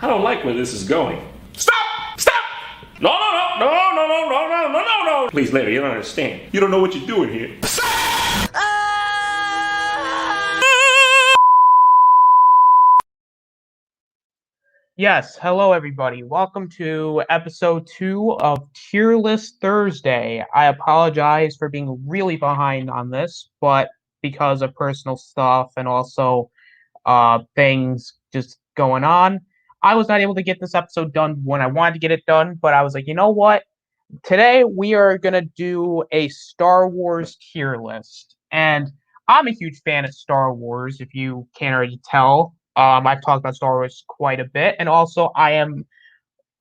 I don't like where this is going. Stop! Stop! No, no, no, no, no, no, no, no, no, no, no. Please, Larry, you don't understand. You don't know what you're doing here. Yes, hello everybody. Welcome to episode 2 of Tier List Thursday. I apologize for being really behind on this, but because of personal stuff and also things just going on, I was not able to get this episode done when I wanted to get it done, but I was like, you know what? Today we are going to do a Star Wars tier list. And I'm a huge fan of Star Wars, if you can't already tell. I've talked about Star Wars quite a bit, and also I am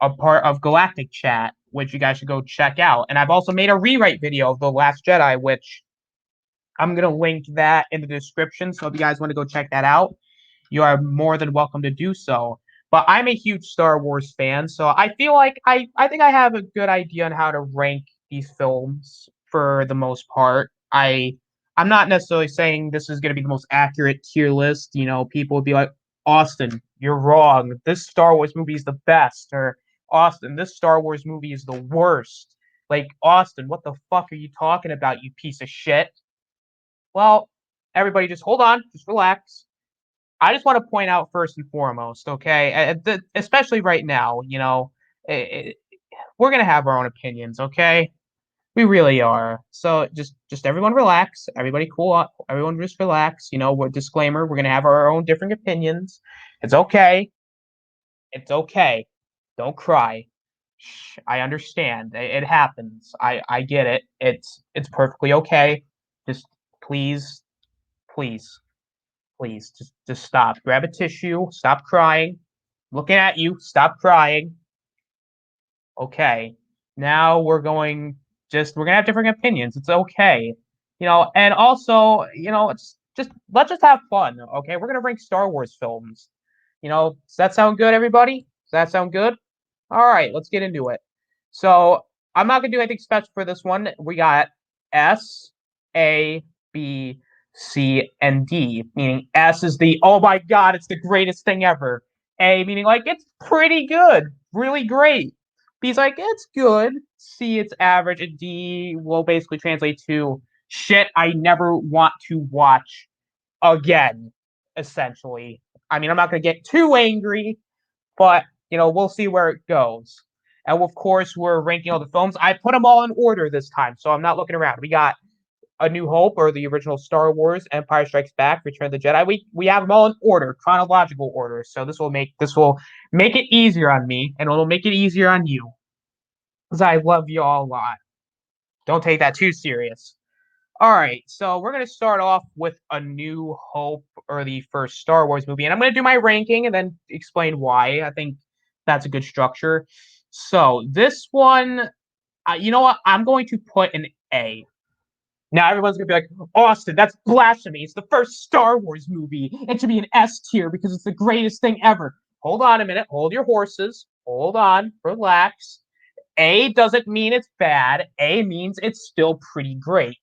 a part of Galactic Chat, which you guys should go check out. And I've also made a rewrite video of The Last Jedi, which I'm gonna link that in the description. So if you guys want to go check that out, you are more than welcome to do so. But I'm a huge Star Wars fan, so I feel like I think I have a good idea on how to rank these films for the most part. I'm not necessarily saying this is going to be the most accurate tier list. You know, people would be like, Austin, you're wrong. This Star Wars movie is the best, or Austin, this Star Wars movie is the worst. Like, Austin, what the fuck are you talking about, you piece of shit? Well, everybody just hold on, just relax. I just want to point out first and foremost, okay, especially right now, you know, we're gonna have our own opinions, okay? We really are. So just everyone relax, everybody cool up, everyone just relax. You know, we're disclaimer, we're gonna have our own different opinions. It's okay. It's okay. Don't cry. Shh, I understand. It happens. I get it. It's perfectly okay. Just please, please, please, just stop. Grab a tissue. Stop crying. Looking at you. Stop crying. Okay. Now we're gonna have different opinions. It's okay. You know, and also, you know, it's just let's just have fun. Okay. We're gonna rank Star Wars films. You know, does that sound good, everybody? Does that sound good? All right, let's get into it. So I'm not gonna do anything special for this one. We got S, A, B, C, and D, meaning S is the oh my god, it's the greatest thing ever. A meaning like it's pretty good, really great. B's like it's good. C it's average, and D will basically translate to shit I never want to watch again, essentially. I mean, I'm not gonna get too angry, but you know, we'll see where it goes. And of course, we're ranking all the films. I put them all in order this time, so I'm not looking around. We got A New Hope, or the original Star Wars, Empire Strikes Back, Return of the Jedi. We have them all in order, chronological order. So this will make it easier on me, and it'll make it easier on you, because I love you all a lot. Don't take that too serious. All right, so we're gonna start off with A New Hope, or the first Star Wars movie, and I'm gonna do my ranking and then explain why. I think that's a good structure. So this one, you know what? I'm going to put an A. Now everyone's gonna be like, Austin, that's blasphemy. It's the first Star Wars movie. It should be an S tier because it's the greatest thing ever. Hold on a minute. Hold your horses. Hold on. Relax. A doesn't mean it's bad. A means it's still pretty great.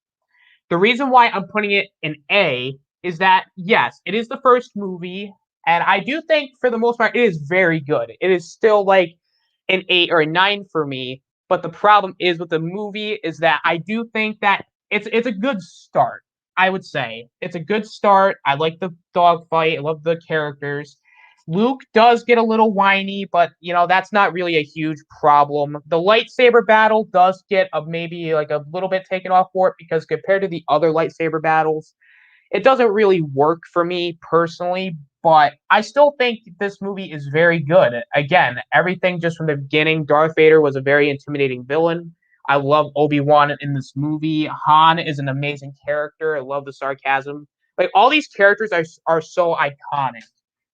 The reason why I'm putting it in A is that, yes, it is the first movie, and I do think for the most part it is very good. It is still like an 8 or a 9 for me, but the problem is with the movie is that I do think that it's a good start. I would say it's a good start. I like the dogfight. I love the characters. Luke does get a little whiny, but you know that's not really a huge problem. The lightsaber battle does get a maybe like a little bit taken off for it because compared to the other lightsaber battles, it doesn't really work for me personally. But I still think this movie is very good. Again, everything just from the beginning. Darth Vader was a very intimidating villain. I love Obi-Wan in this movie. Han is an amazing character. I love the sarcasm. Like all these characters are so iconic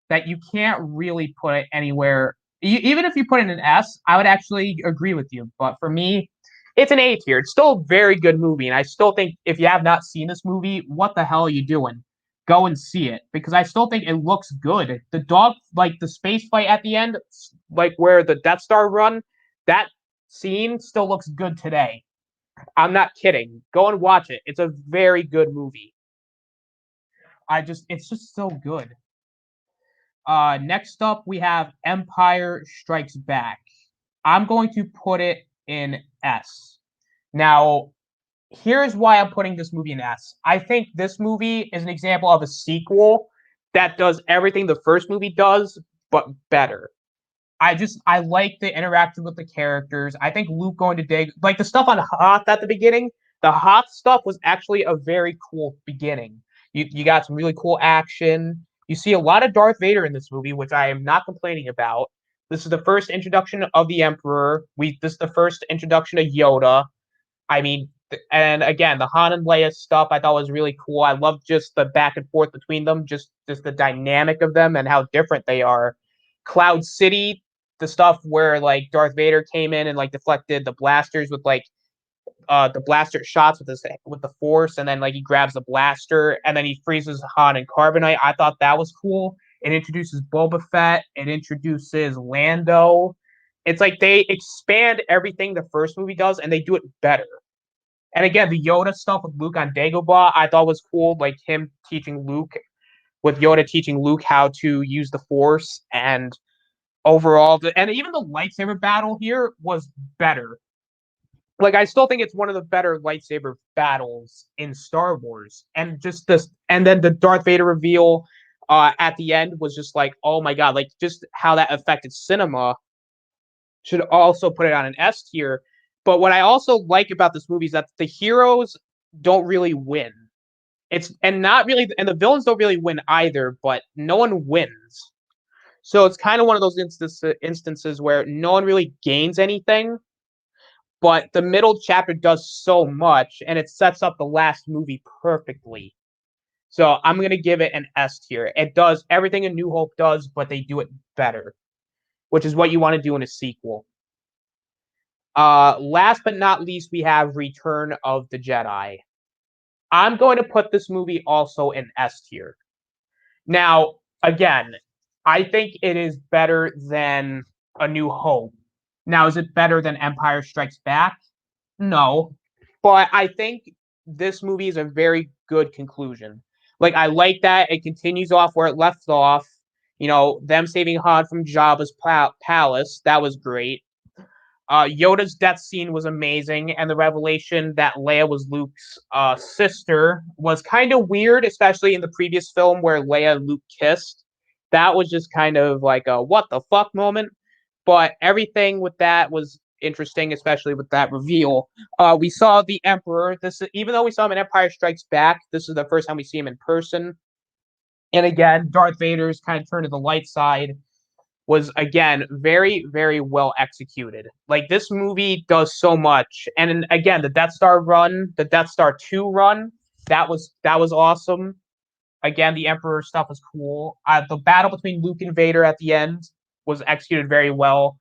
that you can't really put it anywhere. Even if you put it in an S, I would actually agree with you. But for me, it's an A tier. It's still a very good movie, and I still think if you have not seen this movie, what the hell are you doing? Go and see it because I still think it looks good. The dog, like the space fight at the end, like where the Death Star run, that scene still looks good today. I'm not kidding. Go and watch it. It's a very good movie. It's just so good. Next up, we have Empire Strikes Back. I'm going to put it in S. Now, here's why I'm putting this movie in S. I think this movie is an example of a sequel that does everything the first movie does, but better. I like the interaction with the characters. I think Luke going to dig like the stuff on Hoth at the beginning. The Hoth stuff was actually a very cool beginning. You got some really cool action. You see a lot of Darth Vader in this movie, which I am not complaining about. This is the first introduction of the Emperor. This is the first introduction of Yoda. I mean, and again, the Han and Leia stuff I thought was really cool. I love just the back and forth between them, just the dynamic of them and how different they are. Cloud City, the stuff where like Darth Vader came in and like deflected the blasters with like the blaster shots with the Force, and then like he grabs the blaster and then he freezes Han and Carbonite. I thought that was cool. It introduces Boba Fett. It introduces Lando. It's like they expand everything the first movie does, and they do it better. And again, the Yoda stuff with Luke on Dagobah, I thought was cool. Like him teaching Luke, with Yoda teaching Luke how to use the Force, and overall, and even the lightsaber battle here was better. Like I still think it's one of the better lightsaber battles in Star Wars, and just this, and then the Darth Vader reveal at the end was just like, oh my god, like just how that affected cinema should also put it on an S tier. But what I also like about this movie is that the heroes don't really win. It's and not really, and the villains don't really win either. But no one wins, so it's kind of one of those instances where no one really gains anything. But the middle chapter does so much, and it sets up the last movie perfectly. So I'm gonna give it an S tier. It does everything a New Hope does, but they do it better, which is what you want to do in a sequel. Last but not least, we have Return of the Jedi. I'm going to put this movie also in S tier. Now, again, I think it is better than A New Hope. Now, is it better than Empire Strikes Back? No. But I think this movie is a very good conclusion. Like, I like that it continues off where it left off. You know, them saving Han from Jabba's palace. That was great. Yoda's death scene was amazing, and the revelation that Leia was Luke's sister was kind of weird, especially in the previous film where Leia and Luke kissed. That was just kind of like a what the fuck moment. But everything with that was interesting, especially with that reveal. We saw the Emperor. Even though we saw him in Empire Strikes Back, this is the first time we see him in person. And again, Darth Vader's kind of turned to the light side was again very very well executed. Like this movie does so much, and again the Death Star run, the Death Star 2 run, that was awesome. Again, the Emperor stuff was cool. The battle between Luke and Vader at the end was executed very well.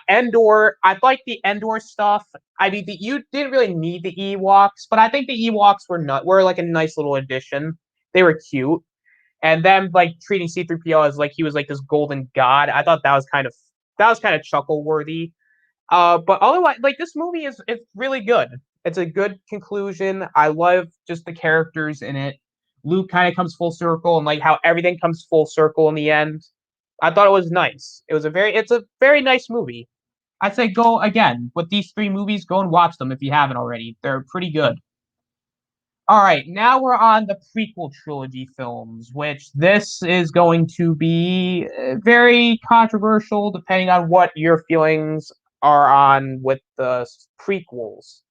Endor, I like the Endor stuff. I mean, you didn't really need the Ewoks, but I think the Ewoks were like a nice little addition. They were cute. And them like treating C3PO as like he was like this golden god. I thought that was kind of chuckle worthy. But otherwise, like this movie is it's really good. It's a good conclusion. I love just the characters in it. Luke kind of comes full circle, and like how everything comes full circle in the end. I thought it was nice. It's a very nice movie. I'd say go again with these three movies. Go and watch them if you haven't already. They're pretty good. All right, now we're on the prequel trilogy films, which this is going to be very controversial depending on what your feelings are on with the prequels.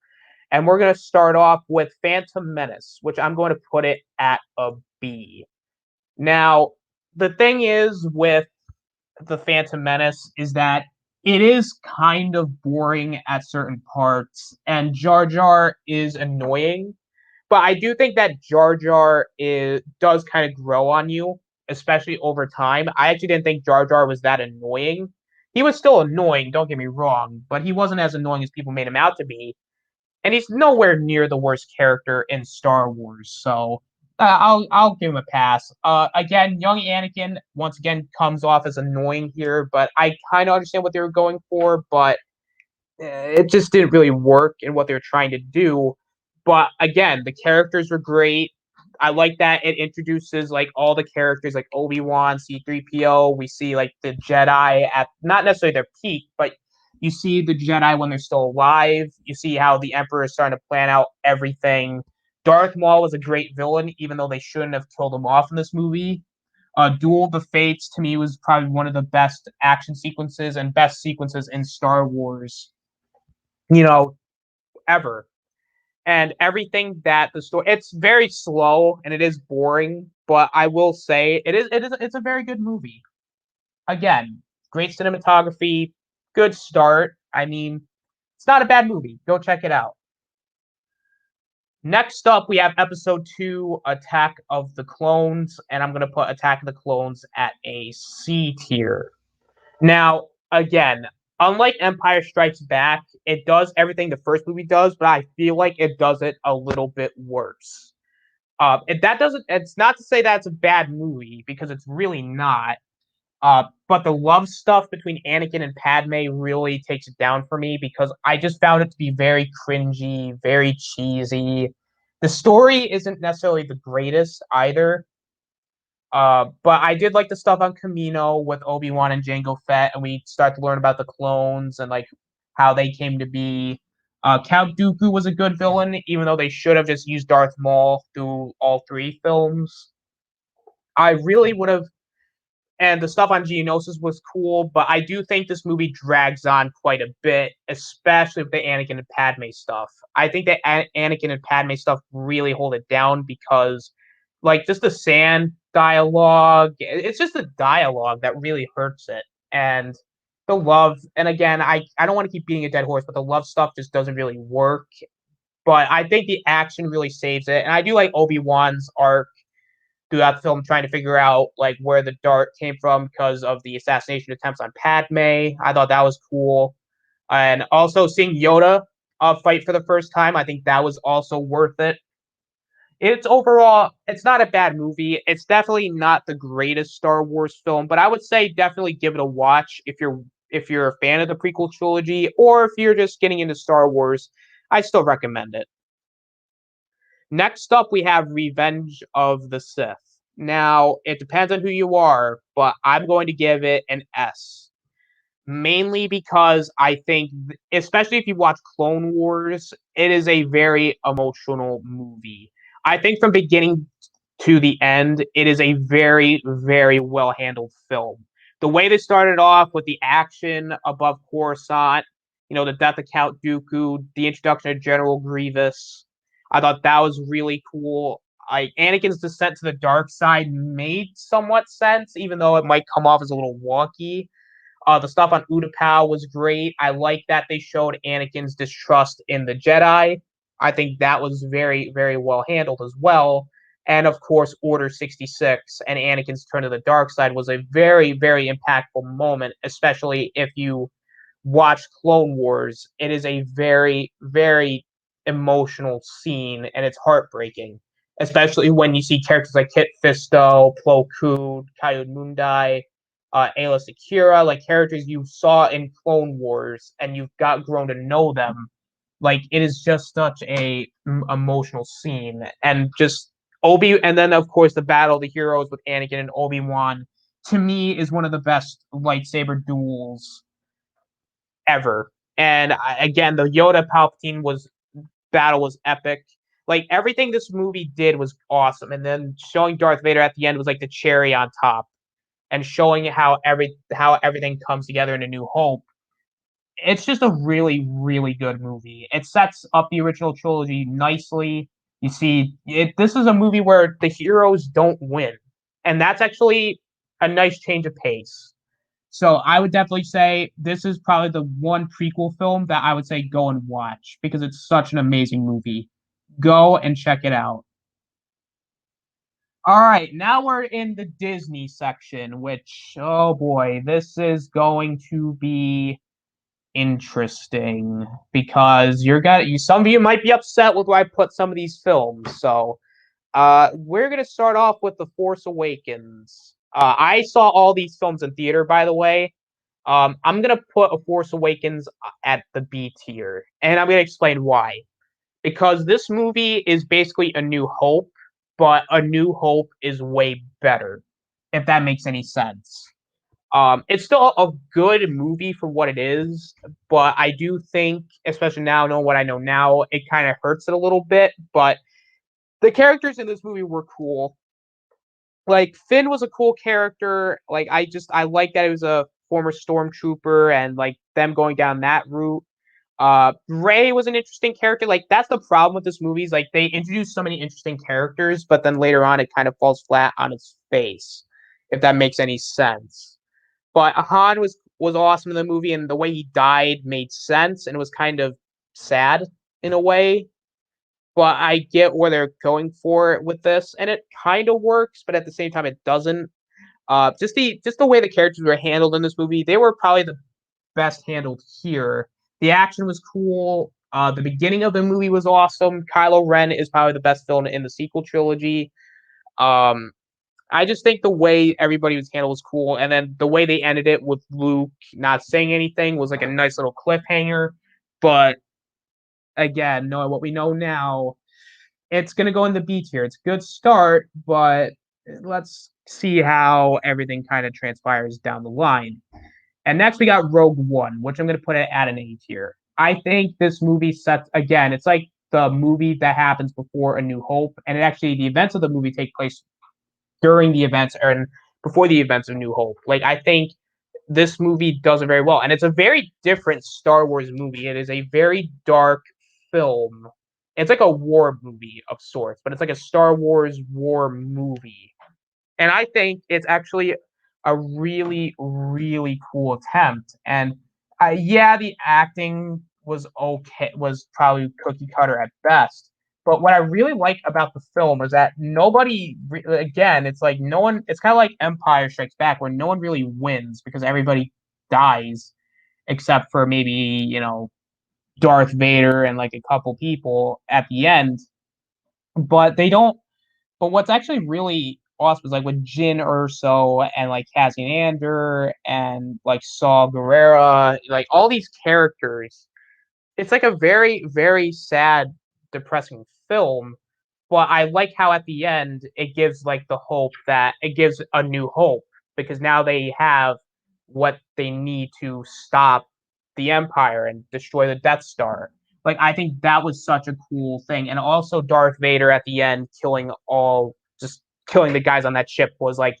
And we're going to start off with Phantom Menace, which I'm going to put it at a B. Now, the thing is with the Phantom Menace is that it is kind of boring at certain parts, and Jar Jar is annoying, but I do think that Jar Jar does kind of grow on you, especially over time. I actually didn't think Jar Jar was that annoying. He was still annoying, don't get me wrong, but he wasn't as annoying as people made him out to be. And he's nowhere near the worst character in Star Wars, so I'll give him a pass. Again, young Anakin once again comes off as annoying here, but I kind of understand what they were going for, but it just didn't really work in what they were trying to do. But again, the characters were great. I like that it introduces like all the characters like Obi-Wan, C-3PO. We see like the Jedi at not necessarily their peak, but you see the Jedi when they're still alive. You see how the Emperor is starting to plan out everything. Darth Maul was a great villain, even though they shouldn't have killed him off in this movie. Duel of the Fates to me was probably one of the best action sequences and best sequences in Star Wars, you know, ever. And everything that the story, it's very slow and it is boring, but I will say it's a very good movie. Again, great cinematography, good start. I mean, it's not a bad movie. Go check it out. Next up, we have episode 2, Attack of the Clones, and I'm going to put Attack of the Clones at a C tier. Now, again, unlike Empire Strikes Back, it does everything the first movie does, but I feel like it does it a little bit worse. That doesn't. It's not to say that's a bad movie because it's really not. But the love stuff between Anakin and Padme really takes it down for me because I just found it to be very cringy, very cheesy. The story isn't necessarily the greatest either. But I did like the stuff on Camino with Obi-Wan and Jango Fett, and we start to learn about the clones and like how they came to be. Count Dooku was a good villain, even though they should have just used Darth Maul through all 3 films. I really would have, and the stuff on Geonosis was cool, but I do think this movie drags on quite a bit, especially with the Anakin and Padme stuff. I think that Anakin and Padme stuff really hold it down because, like, just the sand dialogue, it's just the dialogue that really hurts it. And the love, and again, I don't want to keep beating a dead horse, but the love stuff just doesn't really work. But I think the action really saves it. And I do like Obi-Wan's arc throughout the film trying to figure out like where the dart came from because of the assassination attempts on Padme. I thought that was cool. And also seeing Yoda fight for the first time, I think that was also worth it. It's overall, it's not a bad movie. It's definitely not the greatest Star Wars film, but I would say definitely give it a watch if you're a fan of the prequel trilogy or if you're just getting into Star Wars. I still recommend it. Next up, we have Revenge of the Sith. Now, it depends on who you are, but I'm going to give it an S. Mainly because I think, especially if you watch Clone Wars, it is a very emotional movie. I think from beginning to the end, it is a very, very well handled film. The way they started off with the action above Coruscant, the death of Count Dooku, the introduction of General Grievous, I thought that was really cool. Anakin's descent to the dark side made somewhat sense, even though it might come off as a little wonky. The stuff on Utapau was great. I like that they showed Anakin's distrust in the Jedi. I think that was very, very well handled as well. And of course, Order 66 and Anakin's turn to the dark side was a very, very impactful moment, especially if you watch Clone Wars. It is a very, very emotional scene and it's heartbreaking, especially when you see characters like Kit Fisto, Plo Koon, Kyle Mundai, Ayla Secura, like characters you saw in Clone Wars and you've got grown to know them. Like it is just such a emotional scene, and just and then of course the battle of the heroes with Anakin and Obi-Wan to me is one of the best lightsaber duels ever. And again, the Yoda Palpatine battle was epic. Like everything this movie did was awesome, and then showing Darth Vader at the end was like the cherry on top, and showing how everything comes together in A New Hope. It's just a really, really good movie. It sets up the original trilogy nicely. You see, this is a movie where the heroes don't win, and that's actually a nice change of pace. So I would definitely say this is probably the one prequel film that I would say go and watch because it's such an amazing movie. Go and check it out. All right, now we're in the Disney section, which, oh boy, this is going to be interesting because some of you might be upset with where I put some of these films. So we're gonna start off with The Force Awakens. I saw all these films in theater, by the way. I'm gonna put A Force Awakens at the B tier, and I'm gonna explain why. Because this movie is basically A New Hope, but A New Hope is way better, if that makes any sense. It's still a good movie for what it is, but I do think, especially now, knowing what I know now, it kind of hurts it a little bit. But the characters in this movie were cool. Like Finn was a cool character. Like I like that it was a former stormtrooper and like them going down that route. Ray was an interesting character. Like that's the problem with this movie is like they introduce so many interesting characters, but then later on it kind of falls flat on its face, if that makes any sense. But Han was awesome in the movie, and the way he died made sense, and it was kind of sad in a way. But I get where they're going for it with this, and it kind of works, but at the same time it doesn't. Just the way the characters were handled in this movie, they were probably the best handled here. The action was cool. The beginning of the movie was awesome. Kylo Ren is probably the best villain in the sequel trilogy. Um, I just think the way everybody was handled was cool, and then the way they ended it with Luke not saying anything was like a nice little cliffhanger. But again, knowing what we know now, it's gonna go in the B tier. It's a good start, but let's see how everything kind of transpires down the line. And next we got Rogue One, which I'm gonna put it at an A tier. I think this movie sets again, it's like the movie that happens before A New Hope, and it actually the events of the movie take place during the events and before the events of New Hope. Like I think this movie does it very well, and it's a very different Star Wars movie. It is a very dark film. It's like a war movie of sorts, but it's like a Star Wars war movie. And I think it's actually a really, really cool attempt. And yeah, the acting was okay, was probably cookie cutter at best. But what I really like about the film is that again, it's like no one, it's kind of like Empire Strikes Back, where no one really wins because everybody dies except for maybe, Darth Vader and like a couple people at the end. But they don't but what's actually really awesome is like with Jin Urso and like Cassian Andor and like Saw Gerrera, like all these characters, it's like a very, very sad, depressing film. But I like how at the end it gives like the hope that it gives a new hope because now they have what they need to stop the Empire and destroy the Death Star. Like I think that was such a cool thing, and also Darth Vader at the end just killing the guys on that ship was like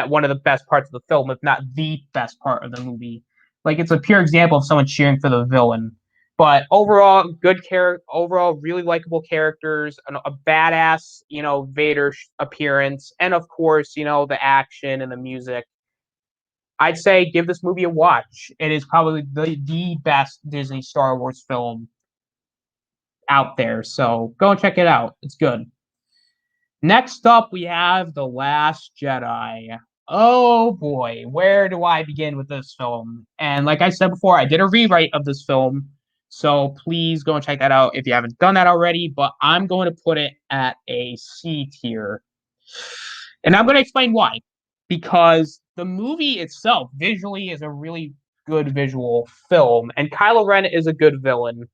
one of the best parts of the film, if not the best part of the movie. Like it's a pure example of someone cheering for the villain. But overall, good character. Overall, really likable characters. A badass, Vader appearance, and of course, the action and the music. I'd say give this movie a watch. It is probably the best Disney Star Wars film out there. So go and check it out. It's good. Next up, we have The Last Jedi. Oh boy, where do I begin with this film? And like I said before, I did a rewrite of this film. So please go and check that out if you haven't done that already. But I'm going to put it at a C tier. And I'm going to explain why. Because the movie itself, visually, is a really good visual film. And Kylo Ren is a good villain.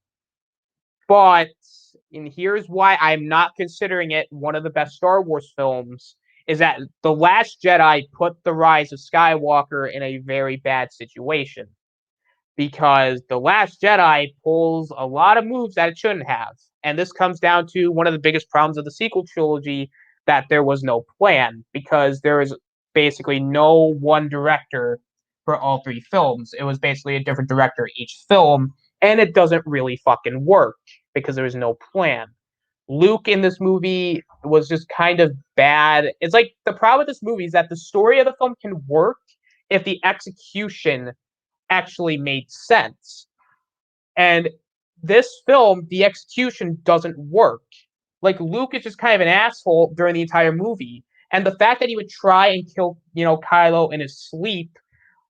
But, and here's why I'm not considering it one of the best Star Wars films, is that The Last Jedi put The Rise of Skywalker in a very bad situation. Because The Last Jedi pulls a lot of moves that it shouldn't have. And this comes down to one of the biggest problems of the sequel trilogy, that there was no plan, because there is basically no one director for all three films. It was basically a different director each film, and it doesn't really fucking work because there was no plan. Luke in this movie was just kind of bad. It's like the problem with this movie is that the story of the film can work if the execution actually made sense. And this film, the execution doesn't work. Like Luke is just kind of an asshole during the entire movie. And the fact that he would try and kill, Kylo in his sleep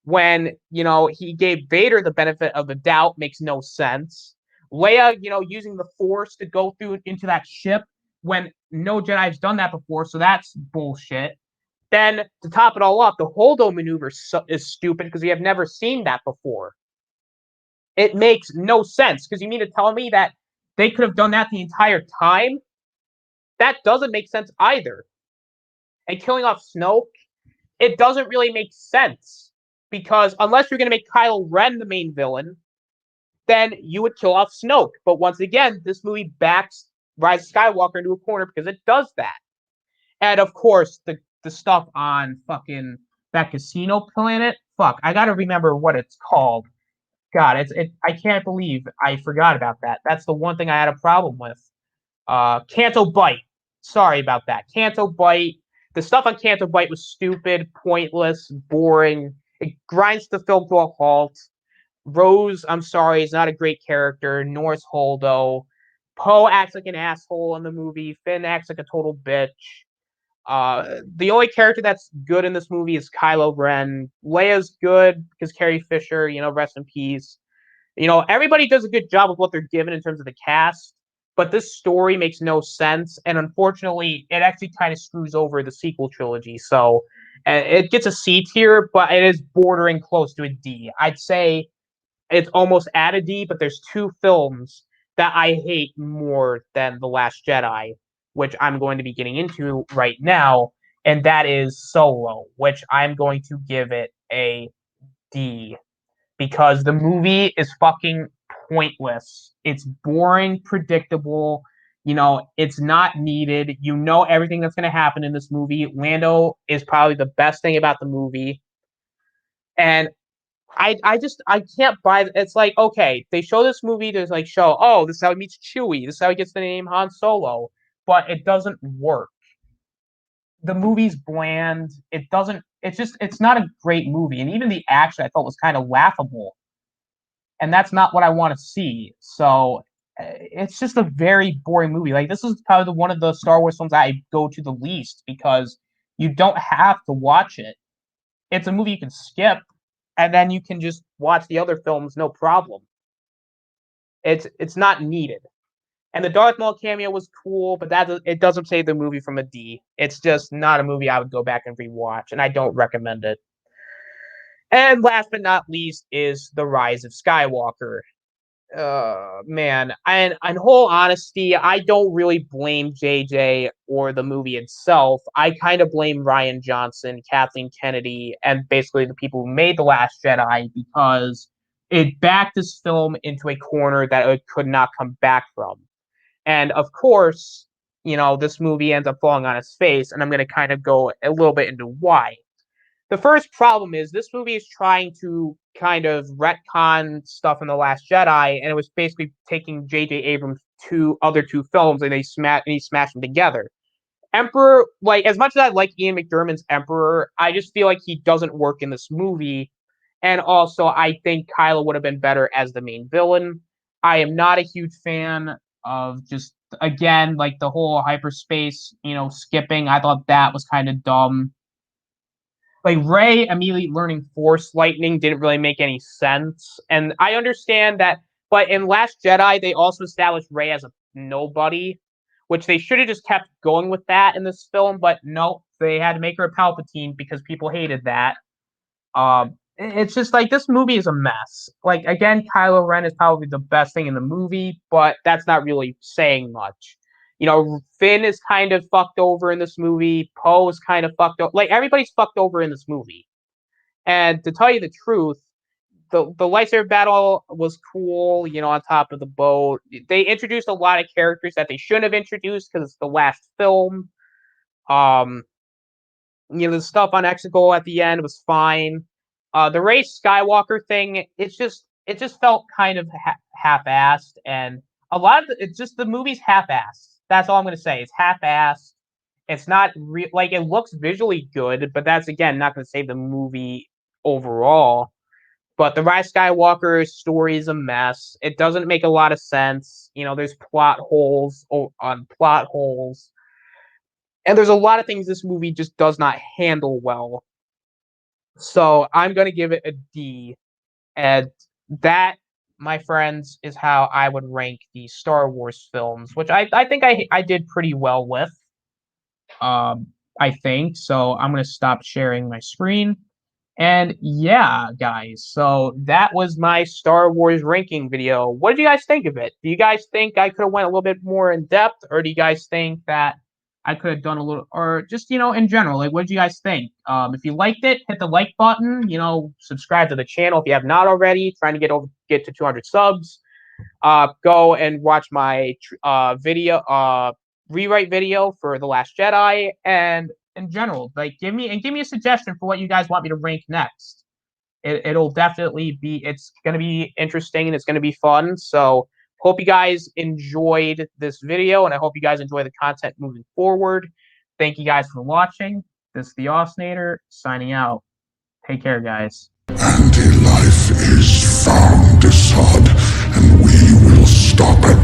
when, he gave Vader the benefit of the doubt makes no sense. Leia, using the Force to go through into that ship when no Jedi's done that before, so that's bullshit. Then to top it all up, the Holdo maneuver is stupid because we have never seen that before. It makes no sense because you mean to tell me that they could have done that the entire time? that doesn't make sense either. And killing off Snoke, it doesn't really make sense. Because unless you're going to make Kylo Ren the main villain, then you would kill off Snoke. But once again, this movie backs Rise of Skywalker into a corner because it does that. And of course, the stuff on fucking that casino planet. Fuck, I gotta remember what it's called. God, I can't believe I forgot about that. That's the one thing I had a problem with. Canto Bite. Sorry about that. Canto Bite. The stuff on Canto Bite was stupid, pointless, boring. It grinds the film to a halt. Rose, I'm sorry, is not a great character. Nor is Holdo. Poe acts like an asshole in the movie. Finn acts like a total bitch. The only character that's good in this movie is Kylo Ren. Leia's good because Carrie Fisher, rest in peace. Everybody does a good job with what they're given in terms of the cast, but this story makes no sense, and unfortunately, it actually kind of screws over the sequel trilogy. So it gets a C tier, but it is bordering close to a D. I'd say it's almost at a D, but there's two films that I hate more than The Last Jedi, which I'm going to be getting into right now, and that is Solo, which I'm going to give it a D because the movie is fucking pointless. It's boring, predictable. It's not needed. Everything that's going to happen in this movie. Lando is probably the best thing about the movie. And I can't buy it. It's like, okay, they show this movie to like show, oh, this is how he meets Chewie. This is how he gets the name Han Solo. But it doesn't work. The movie's bland. It's not a great movie. And even the action I thought was kind of laughable. And that's not what I want to see. So it's just a very boring movie. Like, this is probably one of the Star Wars films I go to the least because you don't have to watch it. It's a movie you can skip, and then you can just watch the other films, no problem. It's not needed. And the Darth Maul cameo was cool, but it doesn't save the movie from a D. It's just not a movie I would go back and rewatch, and I don't recommend it. And last but not least is The Rise of Skywalker. Man, and in whole honesty, I don't really blame JJ or the movie itself. I kind of blame Rian Johnson, Kathleen Kennedy, and basically the people who made The Last Jedi because it backed this film into a corner that it could not come back from. And of course, this movie ends up falling on its face, and I'm going to kind of go a little bit into why. The first problem is this movie is trying to kind of retcon stuff in The Last Jedi, and it was basically taking J.J. Abrams' other two films, and he smashed them together. Emperor, like, as much as I like Ian McDiarmid's Emperor, I just feel like he doesn't work in this movie. And also, I think Kylo would have been better as the main villain. I am not a huge fan of just, again, like the whole hyperspace, skipping. I thought that was kind of dumb. Like, Rey immediately learning Force lightning didn't really make any sense. And I understand that, but in Last Jedi, they also established Rey as a nobody, which they should have just kept going with that in this film, but no, they had to make her a Palpatine because people hated that. It's just like this movie is a mess. Like, again, Kylo Ren is probably the best thing in the movie, but that's not really saying much. Finn is kind of fucked over in this movie. Poe is kind of fucked over. Like, everybody's fucked over in this movie. And to tell you the truth, the lightsaber battle was cool, on top of the boat. They introduced a lot of characters that they shouldn't have introduced because it's the last film. The stuff on Exegol at the end was fine. The Rey Skywalker thing, it just felt kind of half-assed, and a lot of it's just the movie's half-assed. That's all I'm gonna say. It's half-assed. It's not like it looks visually good, but that's again not gonna save the movie overall. But the Rise Skywalker story is a mess. It doesn't make a lot of sense. There's plot holes on plot holes. And there's a lot of things this movie just does not handle well. So I'm going to give it a D. And that, my friends, is how I would rank the Star Wars films, which I think I did pretty well with. I think. So I'm going to stop sharing my screen. And yeah, guys, so that was my Star Wars ranking video. What did you guys think of it? Do you guys think I could have went a little bit more in depth, or do you guys think that I could have done a little, or just, in general, like, what did you guys think? If you liked it, hit the like button, subscribe to the channel if you have not already, trying to get to 200 subs. Go and watch my rewrite video for The Last Jedi, and in general, like, give me a suggestion for what you guys want me to rank next. It'll definitely it's going to be interesting and it's going to be fun. So hope you guys enjoyed this video, and I hope you guys enjoy the content moving forward. Thank you guys for watching. This is the Osnator signing out. Take care, guys. Anti-life is found, Assad, and we will stop it.